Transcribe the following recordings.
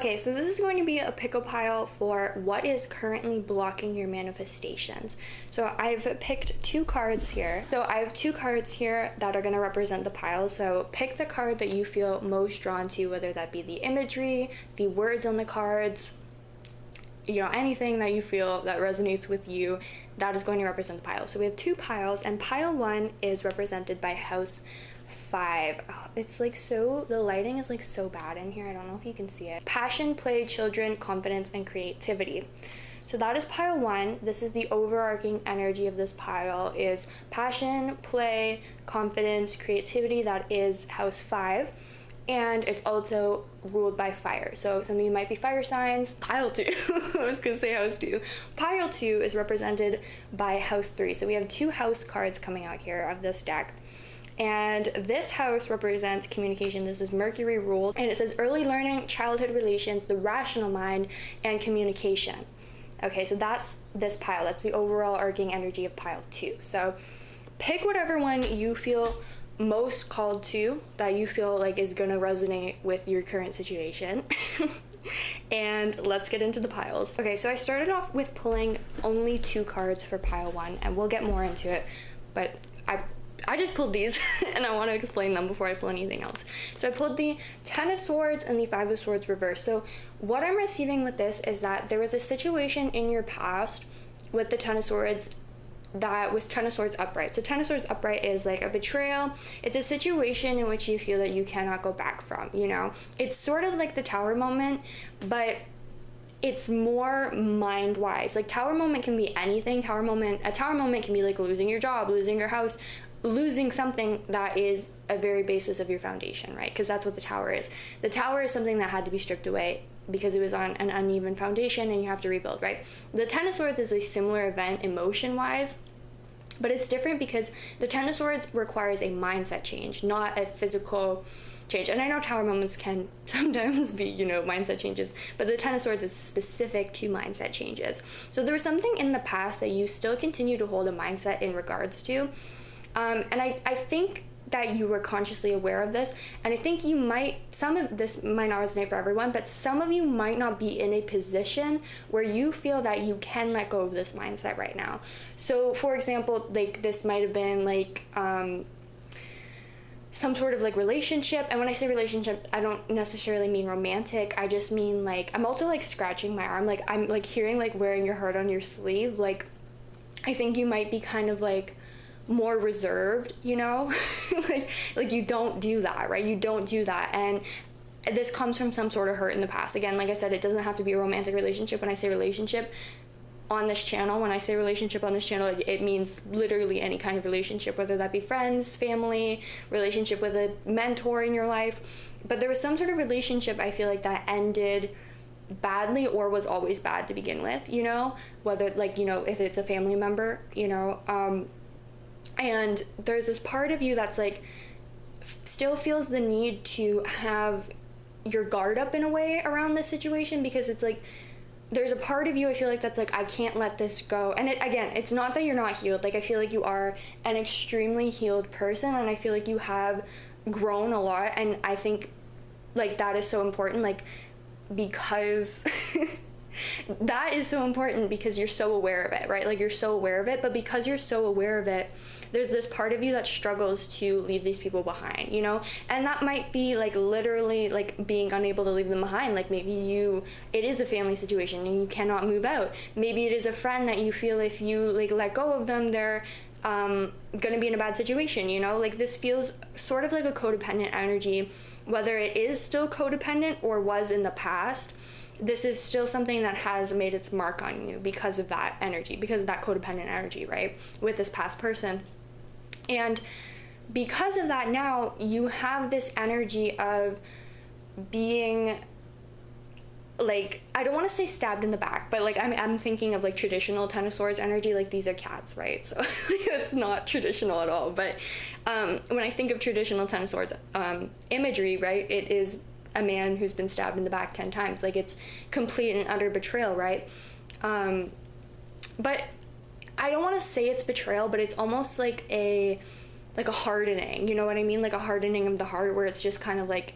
Okay, so this is going to be a pickle pile for what is currently blocking your manifestations. So I've picked two cards here. So I have two cards here that are going to represent the pile. So pick the card that you feel most drawn to, whether that be the imagery, the words on the cards, anything that you feel that resonates with you, that is going to represent the pile. So we have two piles, and pile 1 is represented by house 5. Oh, it's like the lighting is like so bad in here. I don't know if you can see it. Passion, play, children, confidence, and creativity. So that is pile 1. This is the overarching energy of this pile is passion, play, confidence, creativity. That is house 5. And it's also ruled by fire. So some of you might be fire signs. Pile 2, I was gonna say house 2. Pile 2 is represented by house 3. So we have two house cards coming out here of this deck. And this house represents communication. This is Mercury ruled. And it says early learning, childhood relations, the rational mind, and communication. Okay, so that's this pile. That's the overall arcing energy of pile 2. So pick whatever one you feel most called to, that you feel like is gonna resonate with your current situation. And let's get into the piles. Okay, so I started off with pulling only 2 cards for pile 1, and we'll get more into it, but I just pulled these and I want to explain them before I pull anything else. So I pulled the 10 of Swords and the 5 of Swords reversed. So what I'm receiving with this is that there was a situation in your past with the 10 of Swords that was 10 of Swords upright. So 10 of Swords upright is like a betrayal. It's a situation in which you feel that you cannot go back from, It's sort of like the Tower moment, but it's more mind-wise. Like Tower moment can be anything. A Tower moment can be like losing your job, losing your house, losing something that is a very basis of your foundation, right? Because that's what the Tower is. The Tower is something that had to be stripped away because it was on an uneven foundation and you have to rebuild, right? The 10 of Swords is a similar event emotion-wise, but it's different because the 10 of Swords requires a mindset change, not a physical change. And I know Tower moments can sometimes be, mindset changes, but the 10 of Swords is specific to mindset changes. So there was something in the past that you still continue to hold a mindset in regards to. And I think that you were consciously aware of this, and I think some of this might not resonate for everyone, but some of you might not be in a position where you feel that you can let go of this mindset right now. So for example, like this might have been like some sort of like relationship, and when I say relationship, I don't necessarily mean romantic. I just mean like, I'm also like scratching my arm, like I'm like hearing like wearing your heart on your sleeve. Like I think you might be kind of like more reserved, like you don't do that, right? You don't do that. And this comes from some sort of hurt in the past. Again, like I said, it doesn't have to be a romantic relationship. When I say relationship on this channel, it means literally any kind of relationship, whether that be friends, family, relationship with a mentor in your life. But there was some sort of relationship, I feel like, that ended badly or was always bad to begin with, whether like, if it's a family member, and there's this part of you that's like still feels the need to have your guard up in a way around this situation, because it's like there's a part of you, I feel like, that's like, I can't let this go. And it's not that you're not healed. Like I feel like you are an extremely healed person, and I feel like you have grown a lot, and I think like that is so important, like because that is so important because you're so aware of it, right? Like you're so aware of it, but because you're so aware of it, there's this part of you that struggles to leave these people behind, and that might be like literally like being unable to leave them behind. Like maybe it is a family situation and you cannot move out. Maybe it is a friend that you feel if you like let go of them, they're gonna be in a bad situation, like this feels sort of like a codependent energy, whether it is still codependent or was in the past. This is still something that has made its mark on you because of that energy, because of that codependent energy, right, with this past person. And because of that, now you have this energy of being like, I don't want to say stabbed in the back, but like I'm thinking of like traditional 10 of Swords energy, like these are cats, right? So it's not traditional at all. But when I think of traditional 10 of Swords imagery, right, it is a man who's been stabbed in the back 10 times. Like it's complete and utter betrayal, right? But I don't want to say it's betrayal, but it's almost like like a hardening, you know what I mean? Like a hardening of the heart, where it's just kind of like,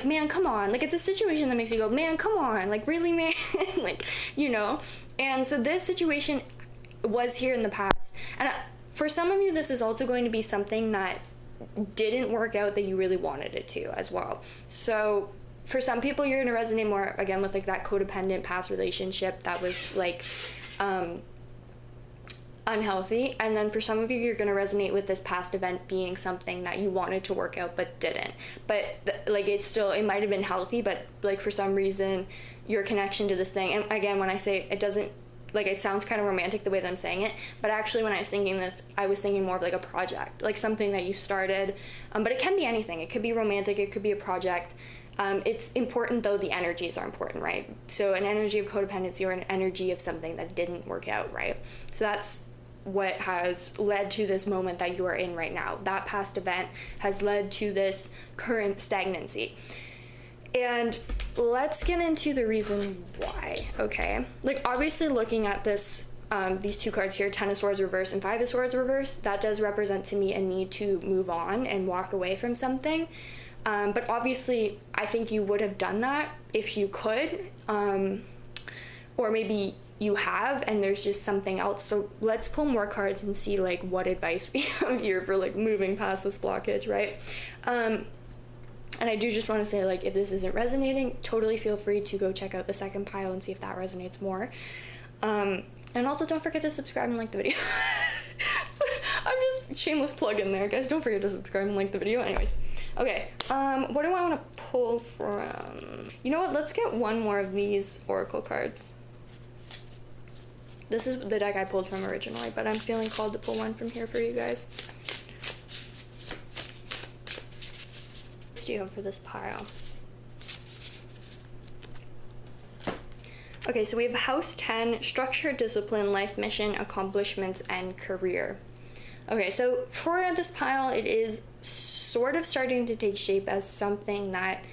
man, come on. Like, it's a situation that makes you go, man, come on. Like, really, man? Like, you know? And so this situation was here in the past. And for some of you, this is also going to be something that didn't work out that you really wanted it to as well. So for some people, you're going to resonate more, again, with like that codependent past relationship that was like, unhealthy. And then for some of you, you're going to resonate with this past event being something that you wanted to work out but didn't. But like, it might have been healthy, but like for some reason your connection to this thing, and again, when I say it doesn't, like, it sounds kind of romantic the way that I'm saying it, but actually when I was thinking this, I was thinking more of like a project, like something that you started, but it can be anything. It could be romantic, it could be a project. It's important though, the energies are important, right? So an energy of codependency or an energy of something that didn't work out, right? So that's what has led to this moment that you are in right now. That past event has led to this current stagnancy. And let's get into the reason why, okay? Like, obviously looking at this, these two cards here, Ten of Swords reverse and Five of Swords reverse, that does represent to me a need to move on and walk away from something. But obviously, I think you would have done that if you could, or maybe you have, and there's just something else. So let's pull more cards and see like what advice we have here for like moving past this blockage, right? And I do just want to say, like, if this isn't resonating, totally feel free to go check out the second pile and see if that resonates more. And also don't forget to subscribe and like the video. I'm just shameless plug in there, guys. Don't forget to subscribe and like the video. Anyways, okay, what do I want to pull from? You know what, let's get one more of these oracle cards. This is the deck I pulled from originally, but I'm feeling called to pull one from here for you guys. What do you have for this pile? Okay, so we have House 10, Structure, Discipline, Life Mission, Accomplishments, and Career. Okay, so for this pile, it is sort of starting to take shape as something that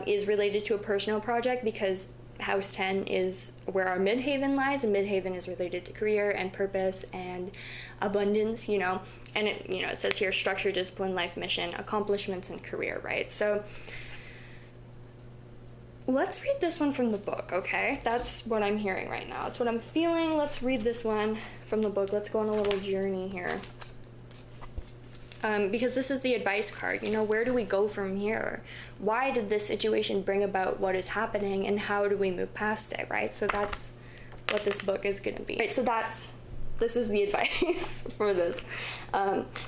is related to a personal project, because House 10 is where our midhaven lies, and midhaven is related to career and purpose and abundance, you know, and it, you know, it says here structure, discipline, life mission, accomplishments, and career, right? So let's read this one from the book, okay? That's what I'm hearing right now. That's what I'm feeling. Let's read this one from the book. Let's go on a little journey here. Because this is the advice card, you know, where do we go from here? Why did this situation bring about what is happening, and how do we move past it, right? So that's what this book is going to be. Right, so this is the advice for this.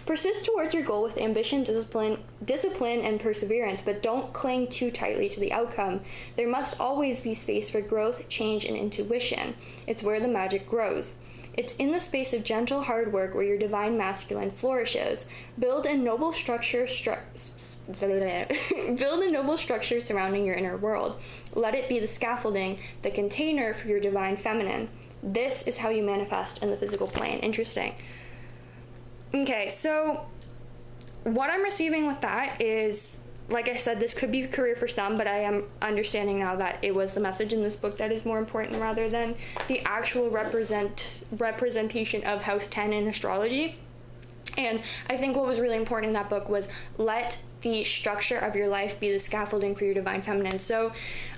Persist towards your goal with ambition, discipline, and perseverance, but don't cling too tightly to the outcome. There must always be space for growth, change, and intuition. It's where the magic grows. It's in the space of gentle hard work where your divine masculine flourishes. Build a noble structure surrounding your inner world. Let it be the scaffolding, the container for your divine feminine. This is how you manifest in the physical plane. Interesting. Okay, so what I'm receiving with that is, like I said, this could be a career for some, but I am understanding now that it was the message in this book that is more important rather than the actual representation of House 10 in astrology. And I think what was really important in that book was let the structure of your life be the scaffolding for your divine feminine. So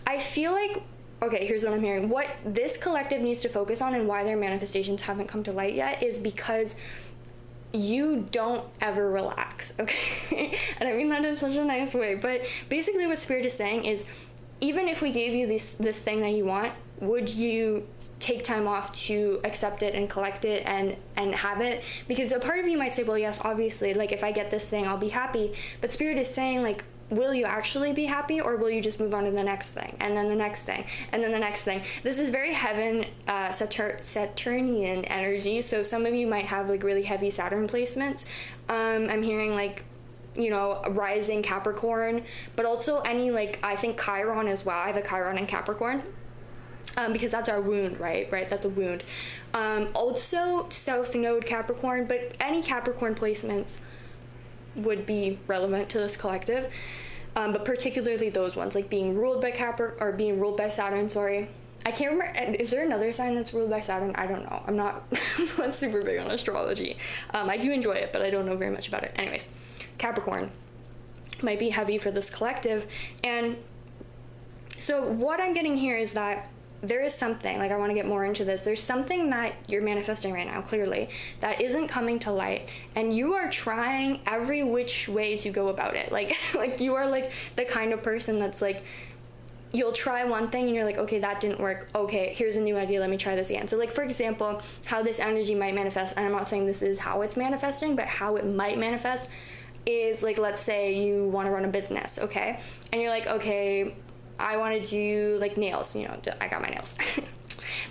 I feel like, okay, here's what I'm hearing. What this collective needs to focus on, and why their manifestations haven't come to light yet, is because you don't ever relax, okay? And I mean that in such a nice way, but basically what Spirit is saying is, even if we gave you this thing that you want, would you take time off to accept it and collect it and have it? Because a part of you might say, well, yes, obviously, like, if I get this thing, I'll be happy. But Spirit is saying, like, will you actually be happy, or will you just move on to the next thing, and then the next thing, and then the next thing? This is very heaven, Saturnian energy, so some of you might have like really heavy Saturn placements. I'm hearing like, you know, rising Capricorn, but also any, like, I think Chiron as well. I have a Chiron in Capricorn. Because that's our wound, right? That's a wound. Also South Node Capricorn, but any Capricorn placements would be relevant to this collective, but particularly those ones, like being ruled by being ruled by Saturn, sorry. I can't remember, is there another sign that's ruled by Saturn? I don't know. I'm not, I'm not super big on astrology. I do enjoy it, but I don't know very much about it. Anyways, Capricorn might be heavy for this collective. And so what I'm getting here is that there is something, like I want to get more into this, there's something that you're manifesting right now, clearly, that isn't coming to light, and you are trying every which way to go about it. Like you are like the kind of person that's like, you'll try one thing and you're like, okay, that didn't work. Okay, here's a new idea. Let me try this again. So like, for example, how this energy might manifest, and I'm not saying this is how it's manifesting, but how it might manifest is like, let's say you want to run a business, okay? And you're like, okay, I want to do like nails, you know, I got my nails.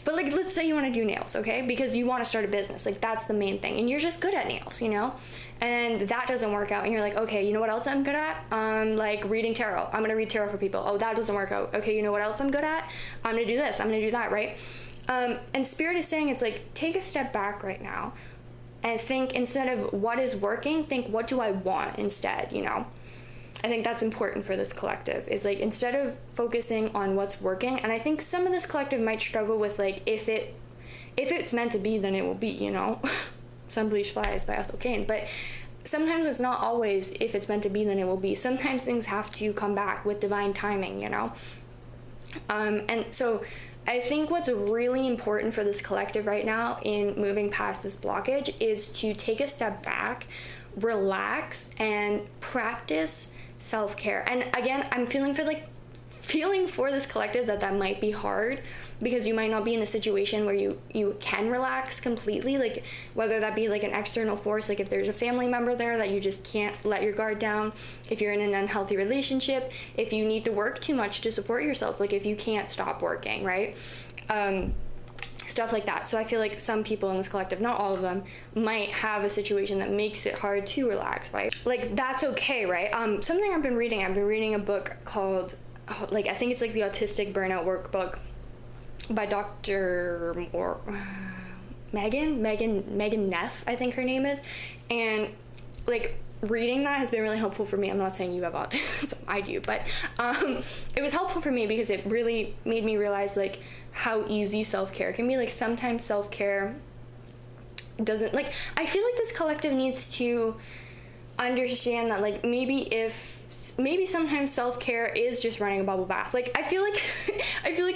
But like, let's say you want to do nails, okay? Because you want to start a business, like that's the main thing. And you're just good at nails, you know? And that doesn't work out. And you're like, okay, you know what else I'm good at? Like reading tarot. I'm going to read tarot for people. Oh, that doesn't work out. Okay, you know what else I'm good at? I'm going to do this. I'm going to do that, right? And Spirit is saying, it's like, take a step back right now and think, instead of what is working, think, what do I want instead, you know? I think that's important for this collective, is like, instead of focusing on what's working, and I think some of this collective might struggle with like, if it's meant to be, then it will be, you know? Some Bleach Flies by Ethel Cain. But sometimes it's not always, if it's meant to be, then it will be. Sometimes things have to come back with divine timing, you know? And so I think what's really important for this collective right now in moving past this blockage is to take a step back, relax, and practice self-care. And again, I'm feeling for this collective that might be hard, because you might not be in a situation where you can relax completely, like whether that be like an external force, like if there's a family member there that you just can't let your guard down, if you're in an unhealthy relationship, if you need to work too much to support yourself, like if you can't stop working, right? Stuff like that. So I feel like some people in this collective, not all of them, might have a situation that makes it hard to relax, right? Like that's okay, right? Something I've been reading a book called, like I think it's like the Autistic Burnout Workbook by Dr. Megan Neff, I think her name is. And like reading that has been really helpful for me. I'm not saying you have autism, I do, but it was helpful for me because it really made me realize like how easy self-care can be. Like sometimes self-care doesn't, like I feel like this collective needs to understand that like maybe sometimes self-care is just running a bubble bath. Like I feel like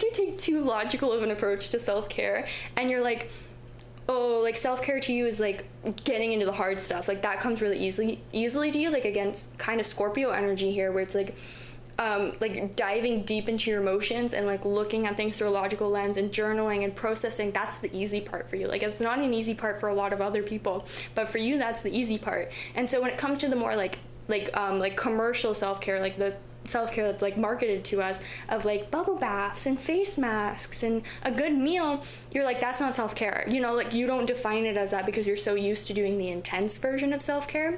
you take too logical of an approach to self-care, and you're like, oh, like self-care to you is like getting into the hard stuff, like that comes really easily to you, like against kind of Scorpio energy here, where it's like diving deep into your emotions and like looking at things through a logical lens and journaling and processing. That's the easy part for you. Like it's not an easy part for a lot of other people, but for you that's the easy part. And so when it comes to the more like commercial self-care, like the self-care that's like marketed to us of like bubble baths and face masks and a good meal, you're like, that's not self-care, you know? Like you don't define it as that because you're so used to doing the intense version of self-care.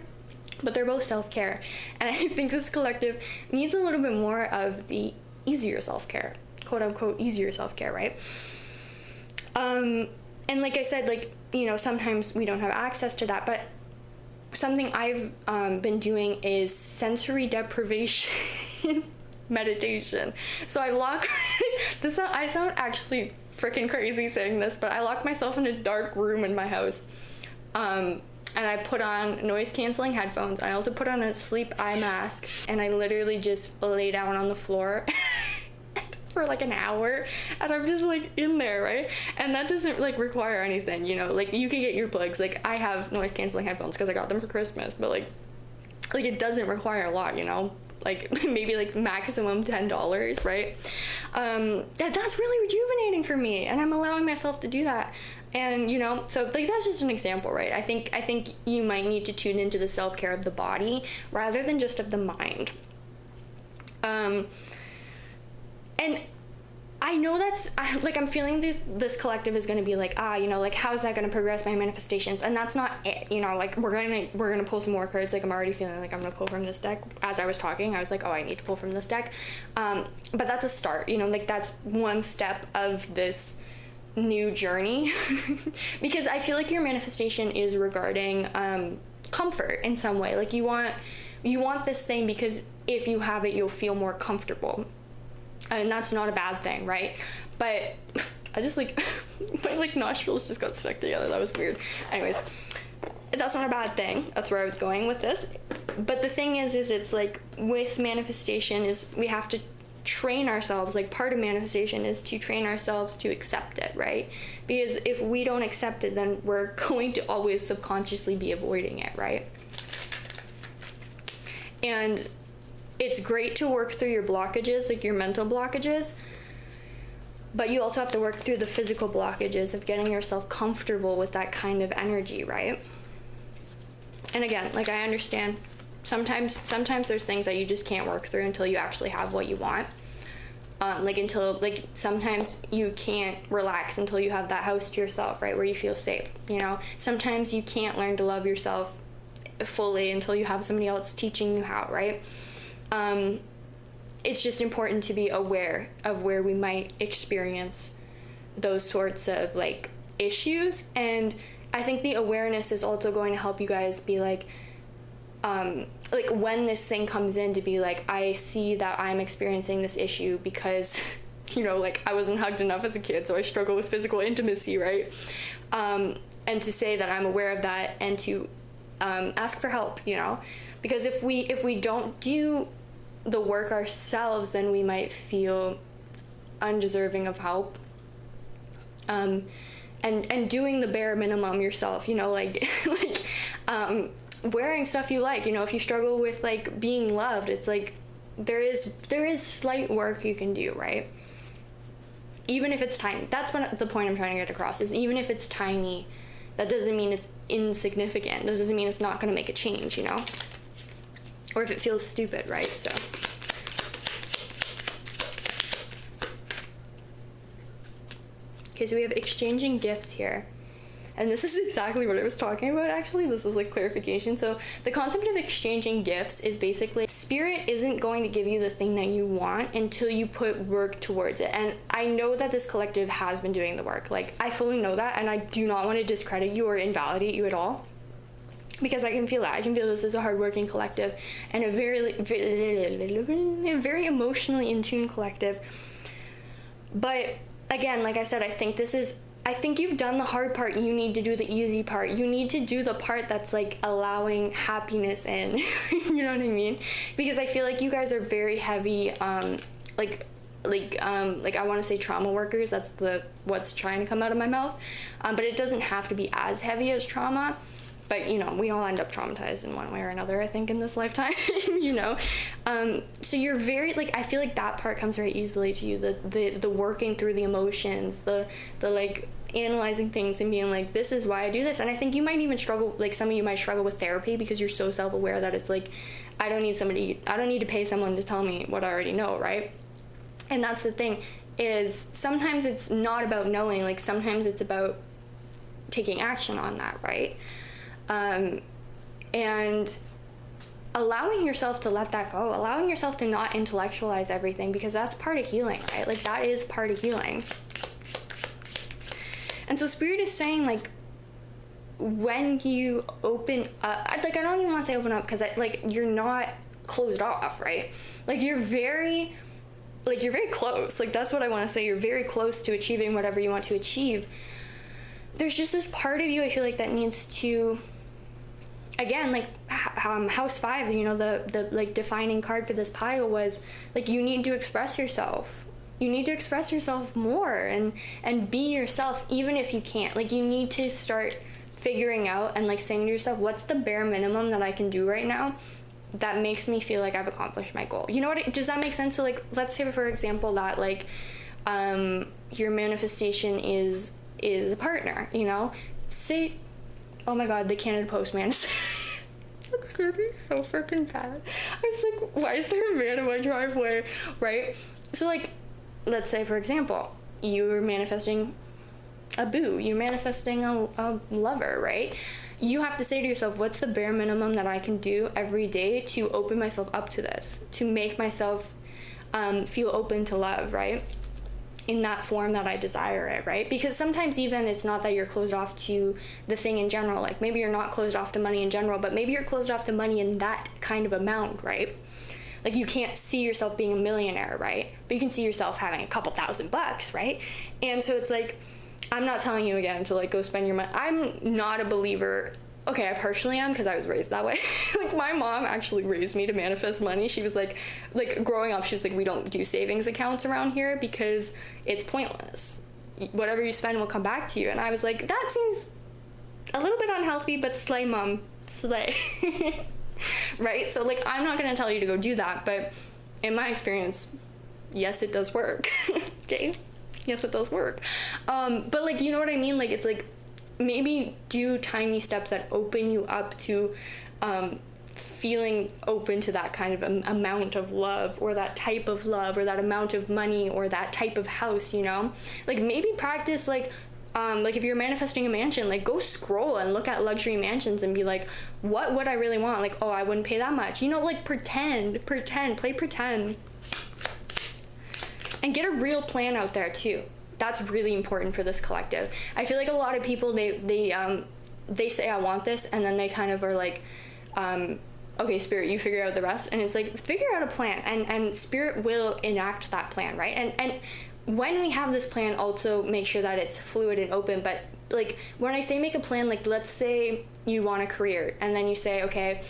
But they're both self-care, and I think this collective needs a little bit more of the easier self-care, quote unquote easier self-care, right? And like I said, like, you know, sometimes we don't have access to that, but something I've been doing is sensory deprivation meditation. So I lock I sound actually freaking crazy saying this, but I lock myself in a dark room in my house, and I put on noise canceling headphones. I also put on a sleep eye mask, and I literally just lay down on the floor for like an hour, and I'm just like in there, right? And that doesn't like require anything, you know, like you can get earplugs. Like I have noise canceling headphones because I got them for Christmas, but like it doesn't require a lot, you know, like maybe like maximum $10, right? That's really rejuvenating for me, and I'm allowing myself to do that. And you know, so like that's just an example, right? I think you might need to tune into the self-care of the body rather than just of the mind. And I know that's like, I'm feeling this collective is going to be like, you know, like how is that going to progress my manifestations? And that's not it, you know, like we're gonna pull some more cards. Like I'm already feeling like I'm gonna pull from this deck. As I was talking, I was like, oh, I need to pull from this deck. But that's a start, you know, like that's one step of this new journey. Because I feel like your manifestation is regarding comfort in some way. Like you want this thing because if you have it, you'll feel more comfortable. And that's not a bad thing, right? But I just like, my like nostrils just got stuck together. That was weird. Anyways, that's not a bad thing. That's where I was going with this. But the thing is it's like with manifestation is we have to train ourselves. Like part of manifestation is to train ourselves to accept it, right? Because if we don't accept it, then we're going to always subconsciously be avoiding it, right? And it's great to work through your blockages, like your mental blockages, but you also have to work through the physical blockages of getting yourself comfortable with that kind of energy, right? And again, like I understand sometimes there's things that you just can't work through until you actually have what you want. Like sometimes you can't relax until you have that house to yourself, right? Where you feel safe, you know? Sometimes you can't learn to love yourself fully until you have somebody else teaching you how, right? It's just important to be aware of where we might experience those sorts of like issues. And I think the awareness is also going to help you guys be like when this thing comes in, to be like, I see that I'm experiencing this issue because, you know, like I wasn't hugged enough as a kid, so I struggle with physical intimacy, right? And to say that I'm aware of that and to ask for help, you know, because if we don't do the work ourselves, then we might feel undeserving of help. And doing the bare minimum yourself, you know, like wearing stuff you like, you know, if you struggle with like being loved, it's like there is slight work you can do, right? Even if it's tiny. That's what the point I'm trying to get across is, even if it's tiny, that doesn't mean it's insignificant. That doesn't mean it's not going to make a change, you know? Or if it feels stupid, right? So okay, so we have exchanging gifts here. And this is exactly what I was talking about, actually. This is like clarification. So the concept of exchanging gifts is basically spirit isn't going to give you the thing that you want until you put work towards it. And I know that this collective has been doing the work. Like, I fully know that, and I do not want to discredit you or invalidate you at all, because I can feel that. I can feel this is a hardworking collective and a very emotionally in tune collective. But again, like I said, I think you've done the hard part. You need to do the easy part. You need to do the part that's like allowing happiness in. You know what I mean? Because I feel like you guys are very heavy, like I want to say trauma workers. That's what's trying to come out of my mouth. But it doesn't have to be as heavy as trauma. But, you know, we all end up traumatized in one way or another, I think, in this lifetime, you know? So you're very, like, I feel like that part comes very easily to you, the working through the emotions, the like, analyzing things and being like, this is why I do this. And I think you might even struggle, like, some of you might struggle with therapy because you're so self-aware that it's like, I don't need to pay someone to tell me what I already know, right? And that's the thing, is sometimes it's not about knowing, like, sometimes it's about taking action on that, right? And allowing yourself to let that go, allowing yourself to not intellectualize everything, because that's part of healing, right? Like, that is part of healing. And so spirit is saying, like, when you open up, like, I don't even want to say open up, because you're not closed off, right? Like, you're very close. Like, that's what I want to say. You're very close to achieving whatever you want to achieve. There's just this part of you, I feel like, that needs to, again, like, house 5, you know, the like defining card for this pile was like, you need to express yourself. You need to express yourself more and be yourself, even if you can't. Like, you need to start figuring out and like saying to yourself, what's the bare minimum that I can do right now that makes me feel like I've accomplished my goal? You know what? Does that make sense? So, like, let's say, for example, that like your manifestation is a partner, you know? Say, oh my god, the Canada Postman. That scared me so freaking bad. I was like, why is there a man in my driveway, right? So, like, let's say, for example, you're manifesting a boo, you're manifesting a lover, right? You have to say to yourself, what's the bare minimum that I can do every day to open myself up to this, to make myself feel open to love, right? In that form that I desire it, right? Because sometimes even it's not that you're closed off to the thing in general. Like, maybe you're not closed off to money in general, but maybe you're closed off to money in that kind of amount, right? Like, you can't see yourself being a millionaire, right? But you can see yourself having a couple $1,000, right? And so it's like, I'm not telling you again to like go spend your money. I'm not a believer. Okay, I partially am because I was raised that way. Like, my mom actually raised me to manifest money. She was like growing up, she was like, we don't do savings accounts around here because it's pointless. Whatever you spend will come back to you. And I was like, that seems a little bit unhealthy, but slay, mom, slay. Right? So like, I'm not gonna tell you to go do that, but in my experience, yes, it does work. Okay? Yes, it does work. But like, you know what I mean? Like, it's like, maybe do tiny steps that open you up to feeling open to that kind of amount of love, or that type of love, or that amount of money, or that type of house, you know? Like, maybe practice like if you're manifesting a mansion, like, go scroll and look at luxury mansions and be like, what would I really want? Like, oh, I wouldn't pay that much. You know, like, play pretend. And get a real plan out there too. That's really important for this collective. I feel like a lot of people, they say I want this, and then they kind of are like, okay, Spirit, you figure out the rest. And it's like, figure out a plan, and Spirit will enact that plan, right? And when we have this plan, also make sure that it's fluid and open. But like, when I say make a plan, like, let's say you want a career, and then you say, okay,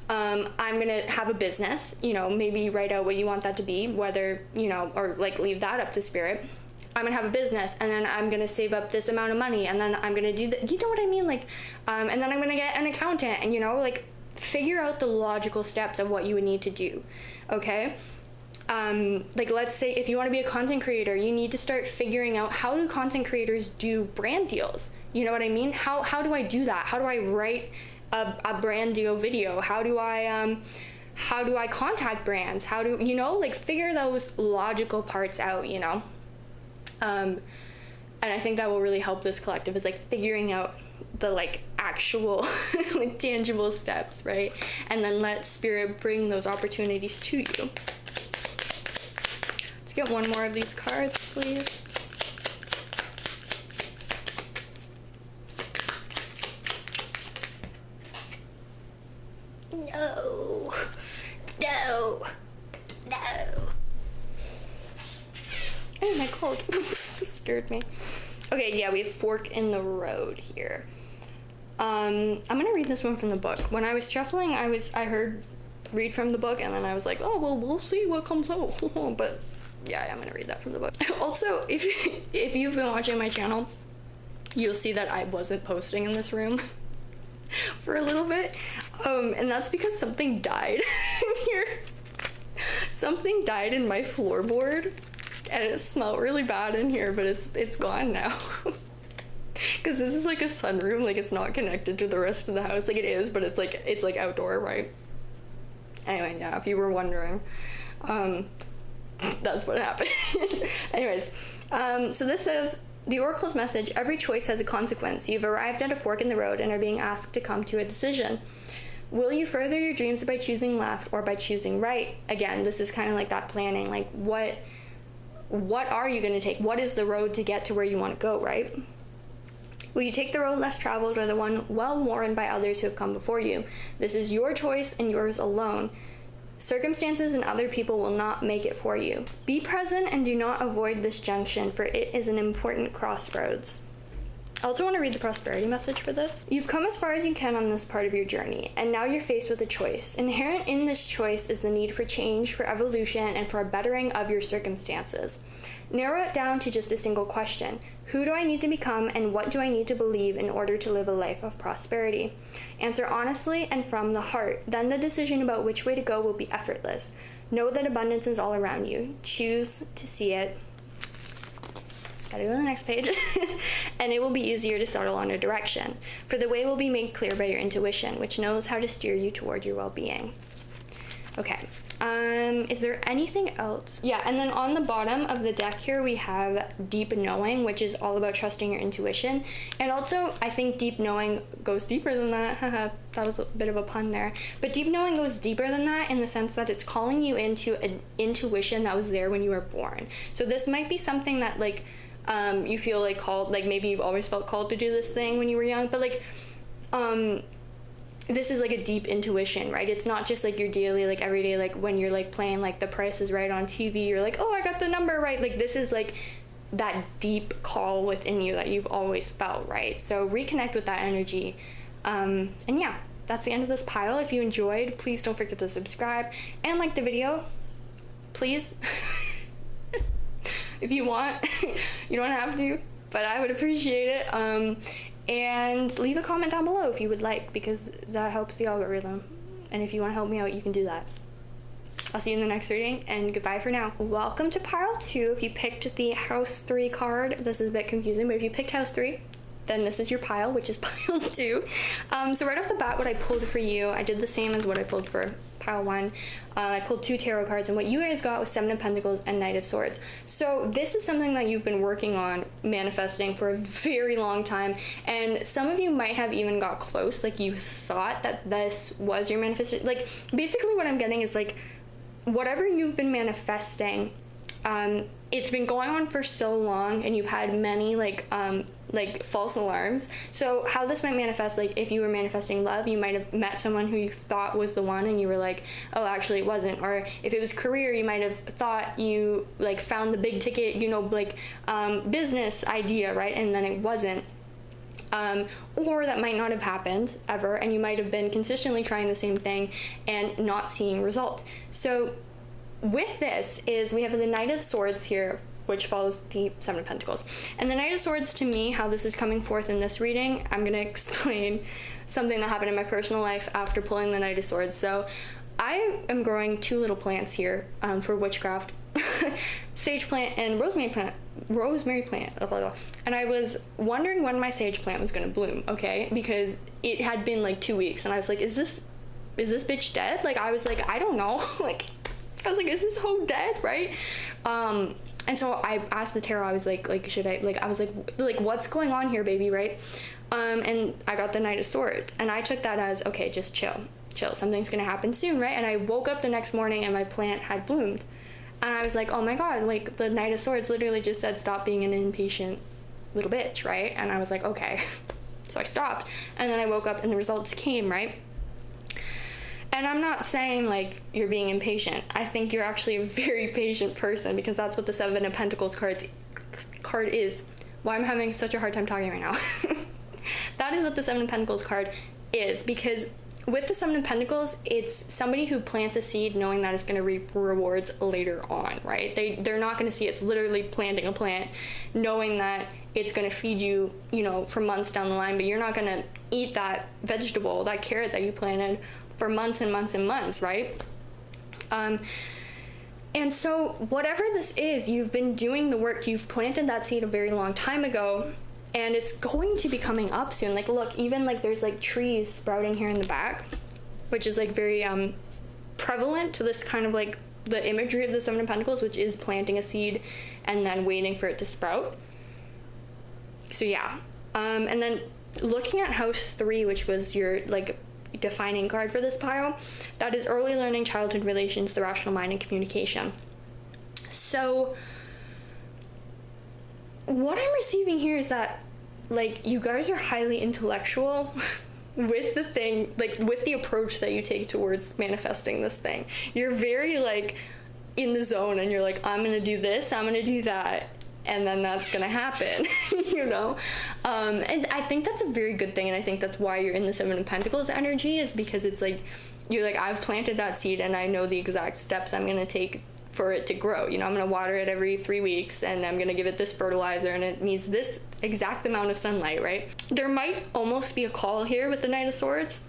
I'm gonna have a business, you know, maybe write out what you want that to be, whether, you know, or like leave that up to Spirit. I'm gonna have a business, and then I'm gonna save up this amount of money, and then I'm gonna do that. You know what I mean? Like, and then I'm gonna get an accountant, and, you know, like, figure out the logical steps of what you would need to do. Okay? Like, let's say if you want to be a content creator, you need to start figuring out, how do content creators do brand deals? You know what I mean? How do I do that? How do I write a brand deal video? How do I contact brands? How do, you know, like, figure those logical parts out, you know? And I think that will really help this collective, is like figuring out the like actual like tangible steps, right? And then let Spirit bring those opportunities to you. Let's get one more of these cards, please. No. Oh, my cold. Scared me. Okay, yeah, we have fork in the road here. I'm gonna read this one from the book. When I was shuffling, I heard read from the book, and then I was like, oh, well, we'll see what comes out. But yeah, I'm gonna read that from the book. Also, if you've been watching my channel, you'll see that I wasn't posting in this room for a little bit. And that's because something died in here. Something died in my floorboard, and it smelled really bad in here, but it's gone now. Because this is like a sunroom, like, it's not connected to the rest of the house. Like, it is, but it's like outdoor, right? Anyway, yeah, if you were wondering, that's what happened. Anyways, so this says, the Oracle's message: every choice has a consequence. You've arrived at a fork in the road and are being asked to come to a decision. Will you further your dreams by choosing left or by choosing right? Again, this is kind of like that planning, like, what are you going to take? What is the road to get to where you want to go, right? Will you take the road less traveled, or the one well worn by others who have come before you? This is your choice and yours alone. Circumstances and other people will not make it for you. Be present and do not avoid this junction, for it is an important crossroads. I also want to read the prosperity message for this. You've come as far as you can on this part of your journey, and now you're faced with a choice. Inherent in this choice is the need for change, for evolution, and for a bettering of your circumstances. Narrow it down to just a single question. Who do I need to become, and what do I need to believe in order to live a life of prosperity? Answer honestly and from the heart. Then the decision about which way to go will be effortless. Know that abundance is all around you. Choose to see it. Gotta go to the next page. And it will be easier to settle on a direction, for the way will be made clear by your intuition, which knows how to steer you toward your well-being. Okay, is there anything else? Yeah, and then on the bottom of the deck here, we have deep knowing, which is all about trusting your intuition. And also, I think deep knowing goes deeper than that. That was a bit of a pun there. But deep knowing goes deeper than that, in the sense that it's calling you into an intuition that was there when you were born. So this might be something that, like, you feel like called, like, maybe you've always felt called to do this thing when you were young, but like, this is like a deep intuition, right? It's not just like your daily, like everyday, like when you're like playing like The Price is Right on TV, you're like, oh, I got the number right. Like this is like that deep call within you that you've always felt, right? So reconnect with that energy. And yeah, that's the end of this pile. If you enjoyed, please don't forget to subscribe and like the video, please. If you want. You don't have to, but I would appreciate it. And leave a comment down below if you would like, because that helps the algorithm. And if you want to help me out, you can do that. I'll see you in the next reading, and goodbye for now. Welcome to pile 2. If you picked the house 3 card, this is a bit confusing, but if you picked house 3, then this is your pile, which is pile 2. So right off the bat, what I pulled for you, I did the same as what I pulled for pile 1. I pulled 2 tarot cards, and what you guys got was 7 of Pentacles and Knight of Swords. So this is something that you've been working on manifesting for a very long time, and some of you might have even got close, like you thought that this was your manifestation. Like basically what I'm getting is like whatever you've been manifesting, it's been going on for so long, and you've had many like false alarms. So how this might manifest, like if you were manifesting love, you might have met someone who you thought was the one, and you were like, oh, actually it wasn't. Or if it was career, you might have thought you like found the big ticket, you know, like business idea, right? And then it wasn't. Or that might not have happened ever, and you might have been consistently trying the same thing and not seeing results. So with this is we have the Knight of Swords here, which follows the 7 of Pentacles. And the Knight of Swords, to me, how this is coming forth in this reading, I'm going to explain something that happened in my personal life after pulling the Knight of Swords. So I am growing 2 little plants here for witchcraft. Sage plant and rosemary plant. Blah, blah, blah. And I was wondering when my sage plant was going to bloom, okay? Because it had been like 2 weeks, and I was like, is this bitch dead? Like, I was like, I don't know. Like, I was like, is this hoe dead, right? And so I asked the tarot, I was like, should I, like, I was like, what's going on here, baby, right? And I got the Knight of Swords, and I took that as, okay, just chill, something's gonna happen soon, right? And I woke up the next morning, and my plant had bloomed. And I was like, oh my god, like, the Knight of Swords literally just said, stop being an impatient little bitch, right? And I was like, okay. So I stopped, and then I woke up, and the results came, right? And I'm not saying like you're being impatient. I think you're actually a very patient person, because that's what the 7 of Pentacles card is. Why I'm having such a hard time talking right now. That is what the 7 of Pentacles card is, because with the 7 of Pentacles, it's somebody who plants a seed knowing that it's going to reap rewards later on, right? They're not going to see it's literally planting a plant knowing that it's going to feed you, you know, for months down the line, but you're not going to eat that vegetable, that carrot that you planted for months and months and months, right? And so whatever this is, you've been doing the work, you've planted that seed a very long time ago, and it's going to be coming up soon. Like, look, even like there's like trees sprouting here in the back, which is like very prevalent to this kind of like the imagery of the 7 of Pentacles, which is planting a seed and then waiting for it to sprout. So yeah. And then looking at house 3, which was your like defining card for this pile, that is early learning, childhood relations, the rational mind, and communication. So what I'm receiving here is that like you guys are highly intellectual with the thing, like with the approach that you take towards manifesting this thing. You're very like in the zone, and you're like, I'm gonna do this, I'm gonna do that, and then that's gonna happen. You know? And I think that's a very good thing, and I think that's why you're in the 7 of Pentacles energy, is because it's like you're like, I've planted that seed and I know the exact steps I'm gonna take for it to grow. You know, I'm gonna water it every 3 weeks, and I'm gonna give it this fertilizer, and it needs this exact amount of sunlight, right? There might almost be a call here with the Knight of Swords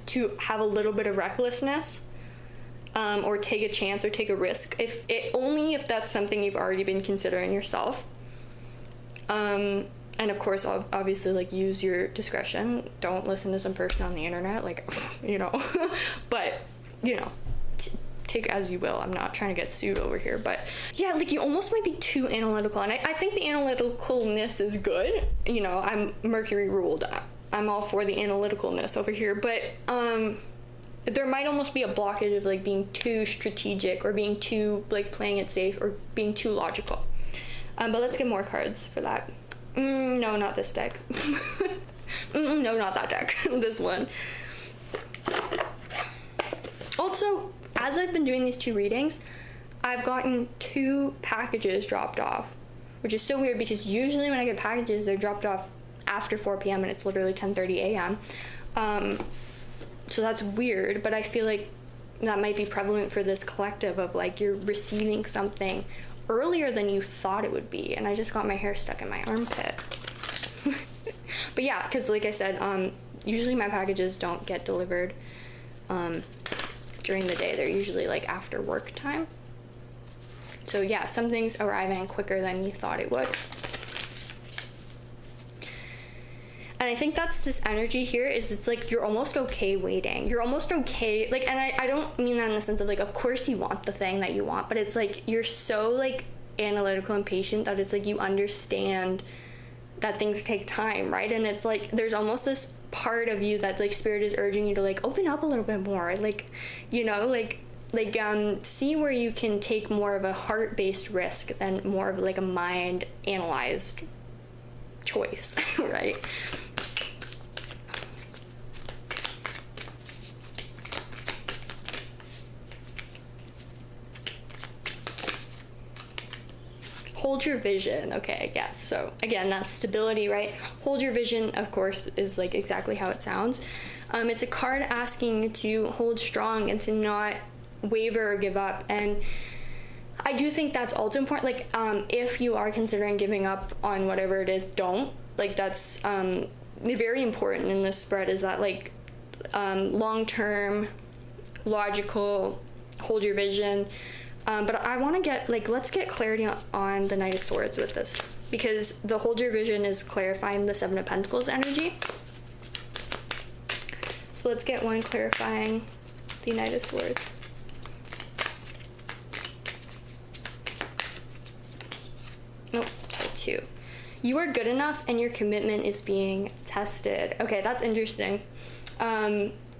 to have a little bit of recklessness, or take a chance or take a risk, only if that's something you've already been considering yourself. And of course, obviously, like, use your discretion. Don't listen to some person on the internet, like, you know. But, you know, take as you will. I'm not trying to get sued over here, but yeah, like, you almost might be too analytical, and I think the analyticalness is good. You know, I'm Mercury ruled. I'm all for the analyticalness over here, but there might almost be a blockage of like being too strategic, or being too like playing it safe, or being too logical. But let's get more cards for that. No, not this deck. No, not that deck. This one. Also, as I've been doing these 2 readings, I've gotten 2 packages dropped off, which is so weird because usually when I get packages, they're dropped off after 4 p.m. and it's literally 10:30 a.m. So that's weird, but I feel like that might be prevalent for this collective of like you're receiving something earlier than you thought it would be. And I just got my hair stuck in my armpit. But yeah, because like I said, usually my packages don't get delivered during the day. They're usually like after work time. So yeah, something's arriving quicker than you thought it would. And I think that's this energy here is it's like you're almost okay waiting. You're almost okay, like, and I don't mean that in the sense of like, of course you want the thing that you want, but it's like you're so like analytical and patient that it's like you understand that things take time, right? And it's like there's almost this part of you that like spirit is urging you to like open up a little bit more, like, you know, like see where you can take more of a heart-based risk than more of like a mind analyzed choice. Right? Hold your vision. Okay, yes. So again, that's stability, right? Hold your vision, of course, is like exactly how it sounds. It's a card asking you to hold strong and to not waver or give up. And I do think that's also important. Like, if you are considering giving up on whatever it is, don't. Like, that's very important in this spread is that, like, long-term, logical, hold your vision. But I want to get, like, let's get clarity on the Knight of Swords with this. Because the hold your vision is clarifying the Seven of Pentacles energy. So let's get one clarifying the Knight of Swords. Nope, 2. You are good enough and your commitment is being tested. Okay, that's interesting.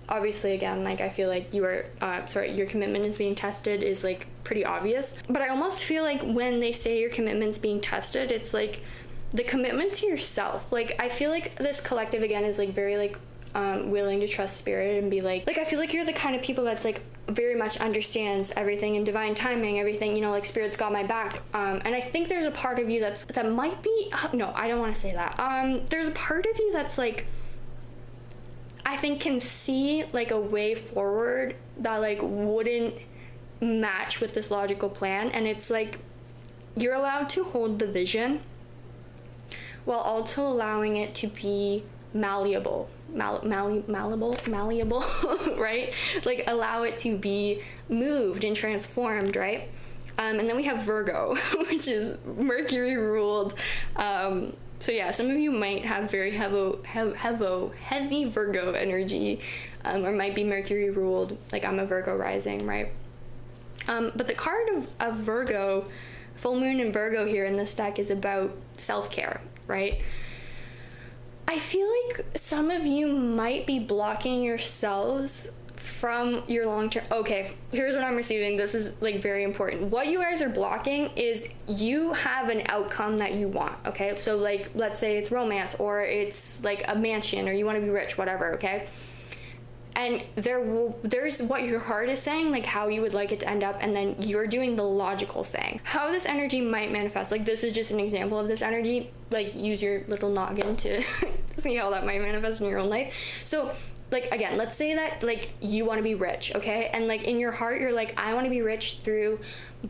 Obviously, again, like I feel like you are, your commitment is being tested is like pretty obvious. But I almost feel like when they say your commitment's being tested, it's like the commitment to yourself. Like I feel like this collective again is like very like willing to trust spirit and be like I feel like you're the kind of people that's like very much understands everything in divine timing, everything, you know, like spirit's got my back. And I think there's a part of you that might be, no, I don't want to say that. There's a part of you that's like, I think can see like a way forward that like wouldn't match with this logical plan. And it's like, you're allowed to hold the vision while also allowing it to be malleable, right? Like allow it to be moved and transformed, right? And then we have Virgo, which is Mercury ruled. So yeah, some of you might have very heavy Virgo energy, or might be Mercury ruled, like I'm a Virgo rising, right? But the card of Virgo, full moon in Virgo here in this deck is about self-care, right? I feel like some of you might be blocking yourselves from your long-term. Okay, here's what I'm receiving. This is like very important. What you guys are blocking is you have an outcome that you want, okay? So like, let's say it's romance or it's like a mansion or you want to be rich, whatever, okay? And there's what your heart is saying, like how you would like it to end up, and then you're doing the logical thing. How this energy might manifest, like this is just an example of this energy, like use your little noggin to see how that might manifest in your own life. So like, again, let's say that like you want to be rich, okay? And like in your heart, you're like, I want to be rich through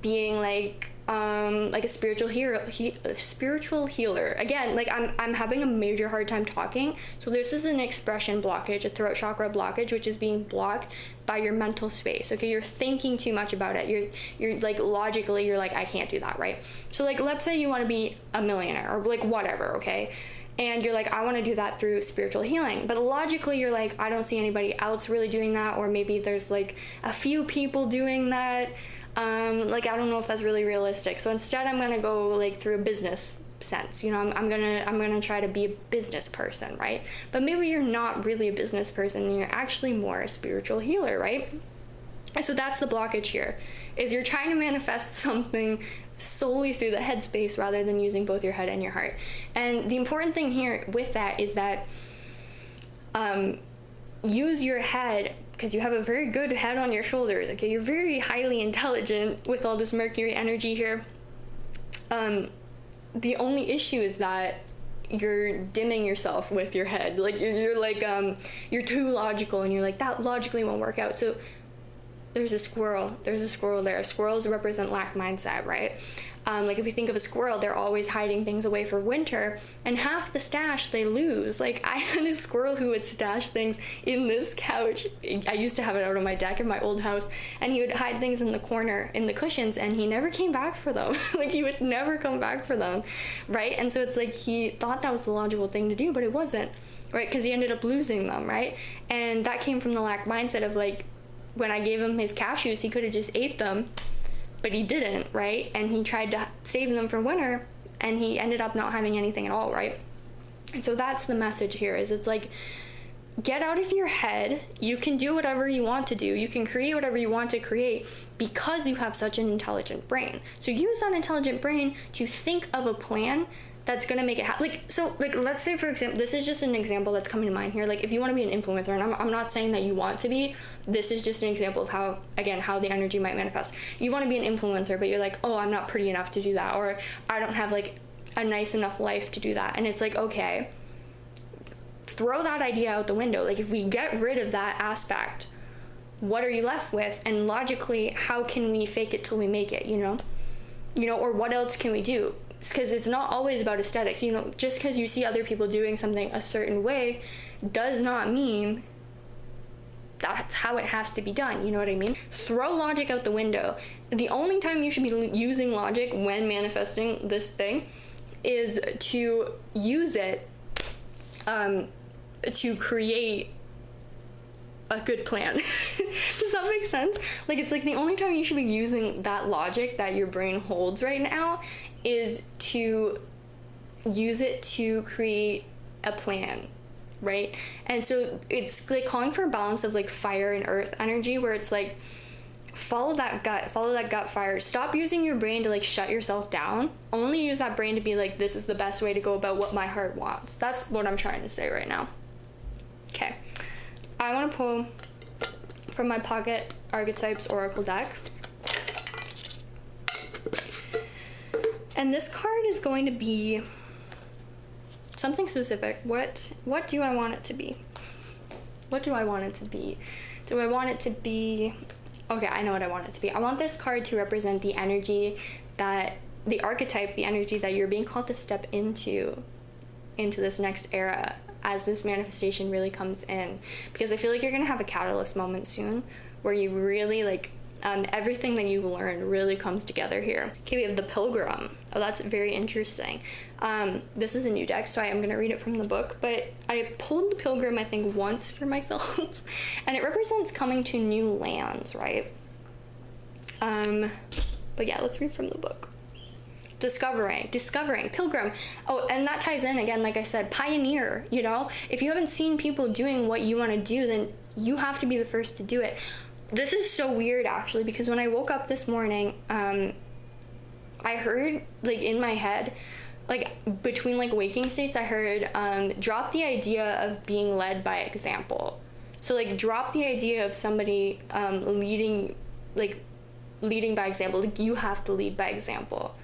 being like a spiritual healer. Again, like I'm having a major hard time talking. So this is an expression blockage, a throat chakra blockage, which is being blocked by your mental space. Okay, you're thinking too much about it. You're like logically, you're like, I can't do that, right? So like, let's say you want to be a millionaire or like whatever, okay? And you're like, I want to do that through spiritual healing. But logically, you're like, I don't see anybody else really doing that. Or maybe there's like a few people doing that. Like, I don't know if that's really realistic. So instead, I'm going to go like through a business sense. You know, I'm going to try to be a business person, right? But maybe you're not really a business person. And you're actually more a spiritual healer, right? And so that's the blockage here, is you're trying to manifest something solely through the headspace rather than using both your head and your heart. And the important thing here with that is that use your head because you have a very good head on your shoulders, okay? You're very highly intelligent with all this Mercury energy here. The only issue is that you're dimming yourself with your head. Like you're like you're too logical, and you're like, that logically won't work out. So there's a squirrel there. Squirrels represent lack mindset, right? Like if you think of a squirrel, they're always hiding things away for winter, and half the stash they lose. Like I had a squirrel who would stash things in this couch. I used to have it out on my deck in my old house, and he would hide things in the corner in the cushions, and he never came back for them. Like he would never come back for them, right? And so it's like he thought that was the logical thing to do, but it wasn't, right? Because he ended up losing them, right? And that came from the lack mindset of like, when I gave him his cashews, he could have just ate them, but he didn't, right? And he tried to save them for winter, and he ended up not having anything at all, right? And so that's the message here, is it's like, get out of your head. You can do whatever you want to do. You can create whatever you want to create because you have such an intelligent brain. So use that intelligent brain to think of a plan that's gonna make it happen. Like let's say, for example, this is just an example that's coming to mind here. Like if you want to be an influencer, and I'm not saying that you want to be, this is just an example of how the energy might manifest. You want to be an influencer, but you're like, oh, I'm not pretty enough to do that, or I don't have like a nice enough life to do that. And it's like, okay, throw that idea out the window. Like if we get rid of that aspect, what are you left with? And logically, how can we fake it till we make it, you know, or what else can we do? Because it's not always about aesthetics, just because you see other people doing something a certain way does not mean that's how it has to be done. You know what I mean? Throw logic out the window. The only time you should be using logic when manifesting this thing is to use it to create a good plan. Does that make sense? Like it's like the only time you should be using that logic that your brain holds right now is to use it to create a plan, right? And so it's like calling for a balance of like fire and earth energy, where it's like follow that gut fire. Stop using your brain to like shut yourself down. Only use that brain to be like, this is the best way to go about what my heart wants. That's what I'm trying to say right now. Okay, I want to pull from my Pocket Archetypes Oracle deck. And this card is going to be something specific. What do I want it to be? What do I want it to be? Do I want it to be... Okay, I know what I want it to be. I want this card to represent the energy that... the archetype, the energy that you're being called to step into this next era as this manifestation really comes in. Because I feel like you're going to have a catalyst moment soon where you really like... everything that you've learned really comes together here. Okay, we have the Pilgrim. Oh, that's very interesting. This is a new deck, so I am going to read it from the book, but I pulled the Pilgrim, I think, once for myself, and it represents coming to new lands, right? But yeah, let's read from the book. Discovering, Pilgrim. Oh, and that ties in again, like I said, pioneer, If you haven't seen people doing what you want to do, then you have to be the first to do it. This is so weird, actually, because when I woke up this morning, I heard, like, in my head, like, between, like, waking states, I heard, drop the idea of being led by example. So, like, drop the idea of somebody leading by example. Like, you have to lead by example.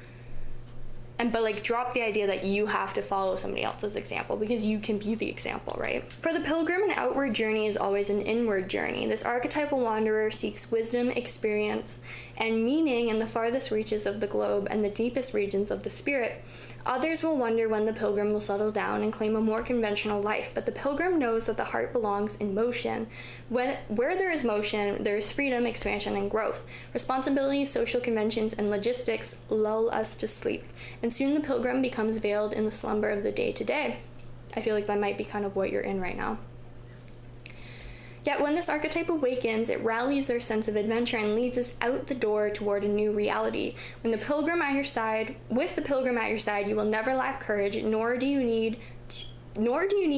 But like drop the idea that you have to follow somebody else's example, because you can be the example, right? For the Pilgrim, an outward journey is always an inward journey. This archetypal wanderer seeks wisdom, experience, and meaning in the farthest reaches of the globe and the deepest regions of the spirit. Others will wonder when the Pilgrim will settle down and claim a more conventional life, but the Pilgrim knows that the heart belongs in motion. Where there is motion, there is freedom, expansion, and growth. Responsibilities, social conventions, and logistics lull us to sleep, and soon the Pilgrim becomes veiled in the slumber of the day-to-day. I feel like that might be kind of what you're in right now. Yet when this archetype awakens, it rallies their sense of adventure and leads us out the door toward a new reality. With the Pilgrim at your side, you will never lack courage, nor do you need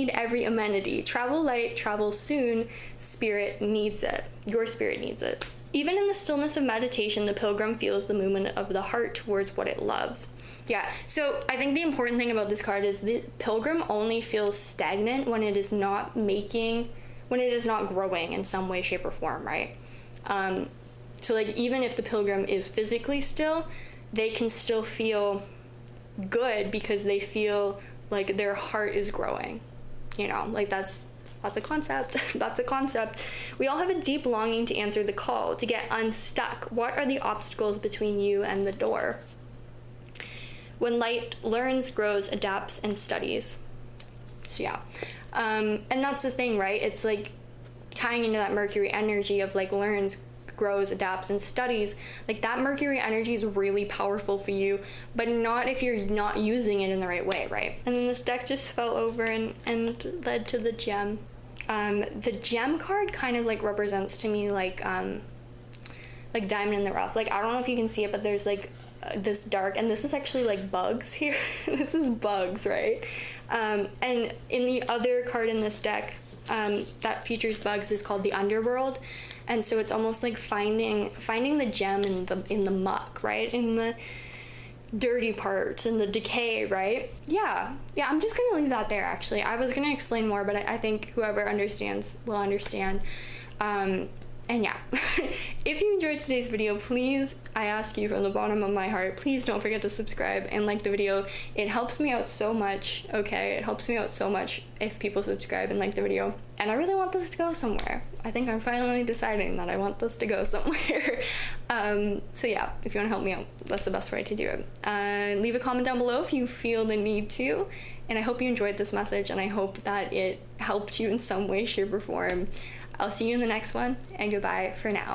every amenity. Travel light, travel soon. Spirit needs it. Your spirit needs it. Even in the stillness of meditation, the Pilgrim feels the movement of the heart towards what it loves. Yeah, so I think the important thing about this card is the Pilgrim only feels stagnant when it is not making when it is not growing in some way, shape, or form, right? So like even if the pilgrim is physically still, they can still feel good because they feel like their heart is growing, you know, like that's a concept. That's a concept. We all have a deep longing to answer the call, to get unstuck. What are the obstacles between you and the door? When light learns, grows, adapts, and studies. So yeah, and that's the thing, right? It's like tying into that Mercury energy of like learns, grows, adapts, and studies. Like that Mercury energy is really powerful for you, but not if you're not using it in the right way, right? And then this deck just fell over and led to the gem. The gem card kind of like represents to me like diamond in the rough. Like I don't know if you can see it, but there's like this dark, and this is actually like bugs here. This is bugs, right? And in the other card in this deck that features bugs is called the Underworld. And so it's almost like finding the gem in the muck, right? In the dirty parts and the decay, right? Yeah, I'm just gonna leave that there. Actually, I was gonna explain more, but I think whoever understands will understand. And yeah, if you enjoyed today's video, please, I ask you from the bottom of my heart, please don't forget to subscribe and like the video. It helps me out so much, okay? It helps me out so much if people subscribe and like the video. And I really want this to go somewhere. I think I'm finally deciding that I want this to go somewhere. So yeah, if you want to help me out, that's the best way to do it. Leave a comment down below if you feel the need to. And I hope you enjoyed this message, and I hope that it helped you in some way, shape, or form. I'll see you in the next one, and goodbye for now.